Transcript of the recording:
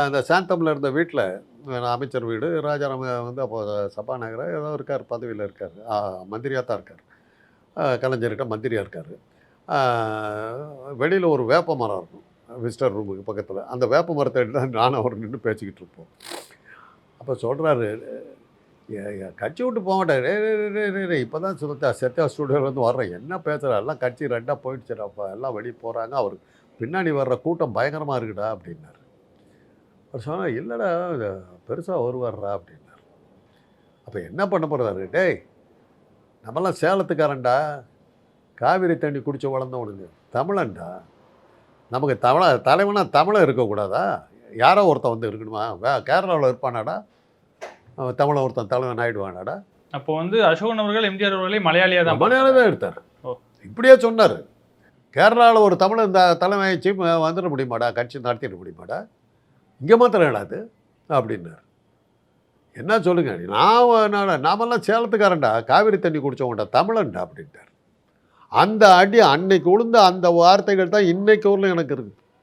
அந்த சாந்தமில் இருந்த வீட்டில் அமைச்சர் வீடு ராஜாராம் வந்து அப்போ சபாநாயகராக ஏதோ இருக்கார், பதவியில் இருக்கார், மந்திரியாக தான் இருக்கார், கலைஞர்கிட்ட மந்திரியாக இருக்கார். வெளியில் ஒரு வேப்ப மரம் இருக்கும் விசிட்டர் ரூமுக்கு பக்கத்தில். அந்த வேப்ப மரத்தை எடுத்து நானும் அவர் நின்று பேசிக்கிட்டு இருப்போம். அப்போ சொல்கிறாரு, கட்சி விட்டு போக மாட்டார். இப்போ தான் சத்யா ஸ்டூடியோலேருந்து வர்றேன், என்ன பேசுகிறா, எல்லாம் கட்சி ரெண்டாக போயிடுச்சுடா, அப்போ எல்லாம் வெளியே போகிறாங்க, அவர் பின்னாடி வர்ற கூட்டம் பயங்கரமாக இருக்குடா அப்படின்னாரு. அவர் சொன்னால், இல்லைடா பெருசாக வருவார்றா அப்படின்னார். அப்போ என்ன பண்ண போகிறாரு, டேய் நம்மலாம் சேலத்துக்காரன்டா, காவிரி தண்ணி குடிச்சு வளர்ந்தவனுங்க, தமிழன்டா, நமக்கு தலைவனாக தமிழன் இருக்கக்கூடாதா? யாரோ ஒருத்தன் வந்து இருக்கணுமா? கேரளாவில் இருப்பானாடா தமிழன், ஒருத்தன் தலைவன் ஆகிடுவானாடா? அப்போ வந்து அசோகன் அவர்கள் எம்ஜிஆர் அவர்களே மலையாளியாக தான் எடுத்தார். இப்படியே சொன்னார். கேரளாவில் ஒரு தமிழன் தலைமை ஆயிடுச்சு வந்துட முடியுமாடா, கட்சி நடத்திட முடியுமாடா, இங்கே மாத்திரம் இடாது அப்படின்னார். என்ன சொல்லுங்க, நாமெல்லாம் சேலத்துக்காரன்டா, காவிரி தண்ணி குடித்தவங்கடா, தமிழன்டா அப்படின்ட்டார். அந்த அடி அன்னைக்கு உளுந்த அந்த வார்த்தைகள் தான் இன்னைக்கு ஊரில் எனக்கு இருக்குது.